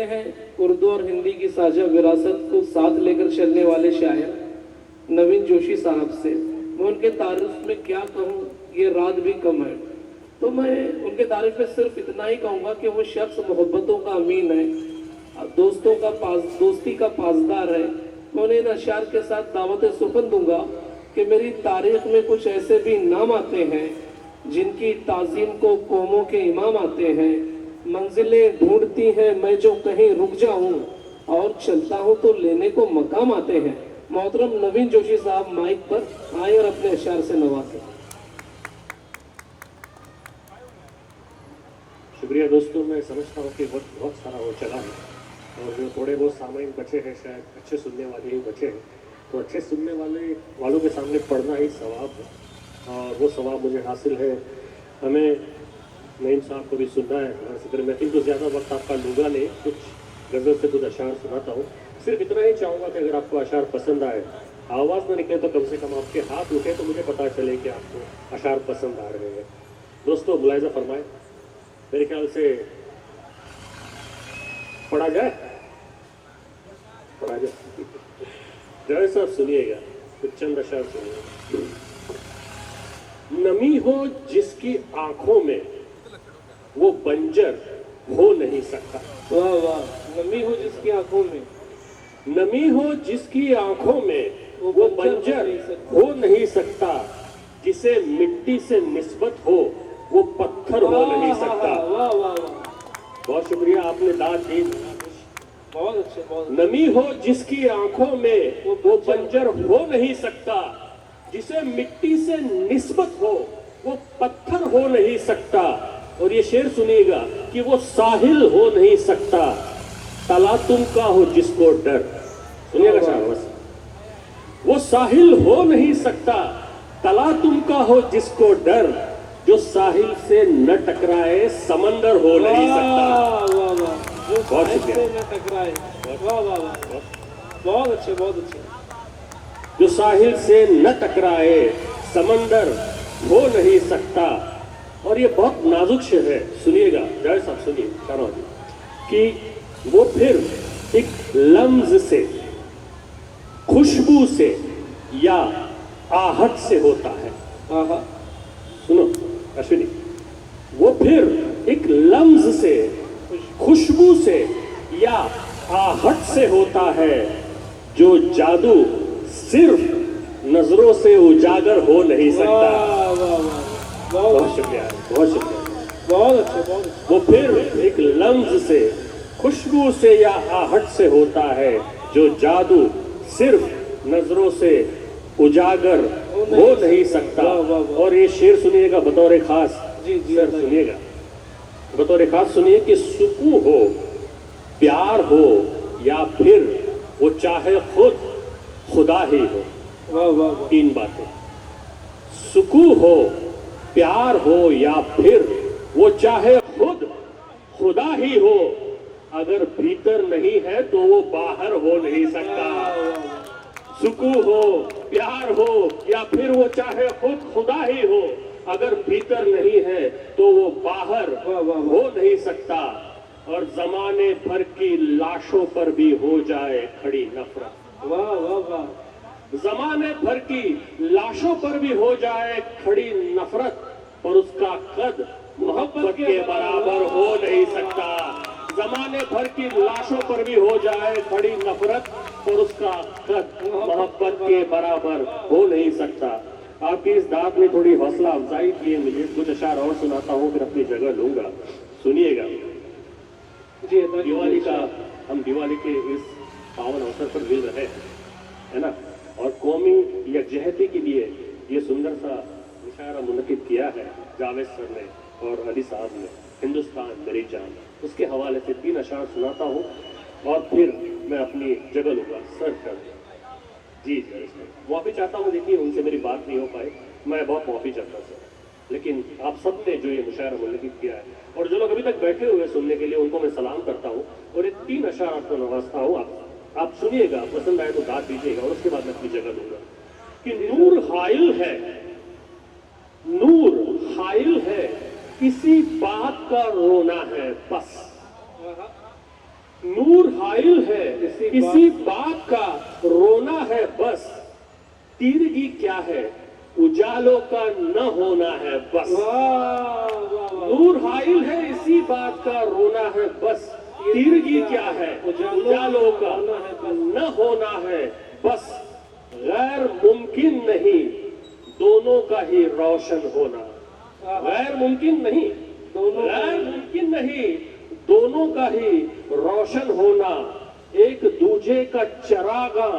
कहते हैं उर्दू और हिंदी की साझा विरासत को साथ लेकर चलने वाले शायर नवीन जोशी साहब से मैं उनके तारीफ में क्या कहूँ, ये रात भी कम है। तो मैं उनके तारीफ में सिर्फ इतना ही कहूँगा कि वो शख्स मोहब्बतों का अमीन है, दोस्ती का पासदार है। मैं उन्हें इन अशार के साथ दावत सुखन दूंगा कि मेरी तारीख में कुछ ऐसे भी नाम आते हैं जिनकी ताजीम को कौमों के इमाम आते हैं। मंजिलें ढूंढती हैं मैं जो कहीं रुक जाऊं, और चलता हूं तो लेने को मकाम आते हैं। मोहतरम नवीन जोशी साहब माइक पर आए और अपने अशार से नवाजें। शुक्रिया दोस्तों, मैं समझता हूँ कि वक्त बहुत सारा हो चला है और जो थोड़े बहुत सामाइन बचे हैं शायद अच्छे सुनने वाले ही बचे हैं, तो अच्छे सुनने वालों के सामने पढ़ना ही सवाब है और वो सवाब मुझे हासिल है। हमें नईम साहब को भी सुनना है सितर महफिल को ज़्यादा वक्त आपका लूँगा नहीं, कुछ गज़ल से कुछ अशार सुनाता हूँ। सिर्फ इतना ही चाहूँगा कि अगर आपको अशार पसंद आए, आवाज़ ना निकले तो कम से कम आपके हाथ उठे तो मुझे पता चले कि आपको अशार पसंद आ रहे हैं। दोस्तों मुलाहिज़ा फरमाएं, मेरे ख्याल से पढ़ा जाए जरा साहब सुनिएगा, कुछ चंद अशार सुनिएगा। नमी हो जिसकी आंखों में वो बंजर हो नहीं सकता। वाह वाह, नमी हो जिसकी आंखों में, नमी हो जिसकी आंखों में वो बंजर हो नहीं सकता। जिसे मिट्टी से निस्बत हो वो पत्थर हो नहीं सकता। वाह वाह, बहुत शुक्रिया, आपने दाद दी, बहुत अच्छे, बहुत। नमी हो जिसकी आंखों में वो बंजर हो नहीं सकता। जिसे मिट्टी से निस्बत हो वो पत्थर हो नहीं सकता। और ये शेर सुनिएगा कि वो साहिल हो नहीं सकता, तला तुम का हो जिसको डर। सुनिएगा शाबाश, वो साहिल हो नहीं सकता, तला तुम का हो जिसको डर। जो साहिल से न टकराए समंदर हो नहीं सकता। जो साहिल से न टकराए, वाह वाह वाह, बहुत अच्छे, बहुत अच्छे। जो साहिल से न टकराए समंदर हो नहीं सकता। और ये बहुत नाजुक शेर है, सुनिएगा जावेद साहब, सुनिए शाहनवाज जी, कि वो फिर एक लम्ज से, खुशबू से या आहट से होता है। सुनो अश्विनी, वो फिर एक लम्ज से, खुशबू से या आहट से होता है। जो जादू सिर्फ नजरों से उजागर हो नहीं सकता। बहुत शुक्रिया, बहुत शुक्रिया, बहुत अच्छे, बहुत अच्छे। वो फिर एक लम्ज से, खुशबू से या आहट से होता है। जो जादू सिर्फ नजरों से उजागर हो नहीं सकता। और ये शेर सुनिएगा बतौर खास, जी जी सर सुनिएगा बतौर खास सुनिए कि सुकून हो, प्यार हो या फिर वो चाहे खुद खुदा ही हो। वाह वाह वाह, तीन बातें, सुकून हो, प्यार हो या फिर वो चाहे खुद खुदा ही हो। अगर भीतर नहीं है तो वो बाहर हो नहीं सकता। सुकून हो, प्यार हो या फिर वो चाहे खुद खुदा ही हो, अगर भीतर नहीं है तो वो बाहर हो नहीं सकता। और जमाने भर की लाशों पर भी हो जाए खड़ी नफरत। वाह वाह वाह, जमाने भर की लाशों पर भी हो जाए खड़ी नफरत, और उसका कद मोहब्बत के बराबर हो नहीं सकता। जमाने भर की लाशों पर भी हो जाए खड़ी नफरत, और उसका कद मोहब्बत के बराबर हो नहीं सकता। आपकी इस दाद में थोड़ी हौसला अफजाई की है मुझे, कुछ अशार और सुनाता हूँ फिर अपनी जगह लूंगा। सुनिएगा, दिवाली का, हम दिवाली के इस पावन अवसर पर मिल रहे हैं, है ना, और कौमी यकजहती के लिए ये सुंदर सा मुशायरा मुनक़िद किया है जावेद सर ने और अली साहब ने, हिंदुस्तान मेरी जान। उसके हवाले से 3 अशार सुनाता हूँ और फिर मैं अपनी जगह लूँगा। सर कर जी माफ़ी चाहता हूँ, देखिए उनसे मेरी बात नहीं हो पाई, मैं बहुत माफ़ी चाहता हूँ सर। लेकिन आप सब ने जो ये मुशायरा मुनक़िद किया है और जो लोग अभी तक बैठे हुए सुनने के लिए, उनको मैं सलाम करता हूँ और ये 3 अशार आपको नवाजता हूँ। आप सुनिएगा, पसंद आए तो दाद दीजिएगा और उसके बाद मैं अपनी जगह दूंगा। कि नूर हाइल है, नूर हाइल है, किसी बात का रोना है बस। हाइल है इसी बात का रोना है बस, तीरगी क्या है उजालों का न होना है बस। वाह वाह वाह। नूर हाइल है इसी बात का रोना है बस, तीरगी क्या है उजालों का न होना है बस। गैर मुमकिन नहीं दोनों का ही रोशन होना, गैर मुमकिन नहीं गैर मुमकिन नहीं दोनों का ही रोशन होना। एक दूजे का चरागा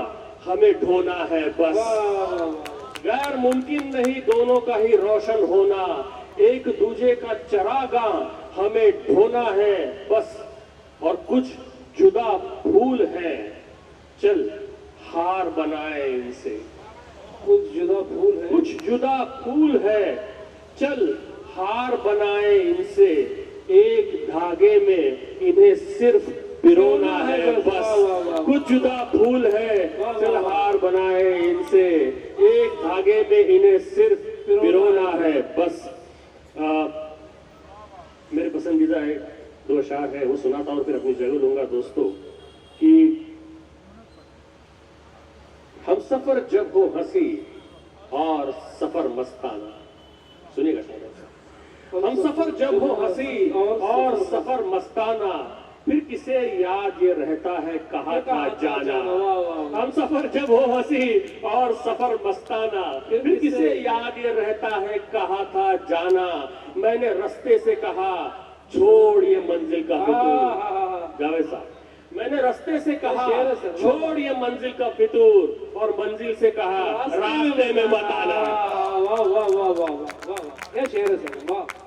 हमें ढोना है बस। गैर मुमकिन नहीं दोनों का ही रोशन होना, एक दूजे का चरागा हमें ढोना है बस। और कुछ जुदा फूल हैं चल हार बनाए इनसे, कुछ जुदा फूल है, कुछ जुदा फूल है चल हार बनाए इनसे। एक धागे में इन्हें सिर्फ पिरोना है बस। कुछ जुदा फूल है चल हार बनाए इनसे, एक धागे में इन्हें सिर्फ पिरोना है बस। मेरे पसंदीदा है दो अशार है वो सुनाता और फिर अपनी जगह लूंगा दोस्तों कि हम सफर जब हो हंसी और सफर मस्ताना। सुनिएगा शायद। हम सफर जब हो हंसी और सफर मस्ताना, फिर किसे याद ये रहता है कहा था जाना। हम सफर जब हो हंसी और सफर मस्ताना, फिर किसे याद ये रहता है कहा था जाना। मैंने रास्ते से कहा छोड़ ये मंजिल का फितूर। जावेद साहब, मैंने रास्ते से कहा छोड़ ये मंजिल का फितूर, और मंजिल से कहा रास्ते में मत आना। वाह वाह वाह वाह वाह वाह, क्या शेर है सर, वाह।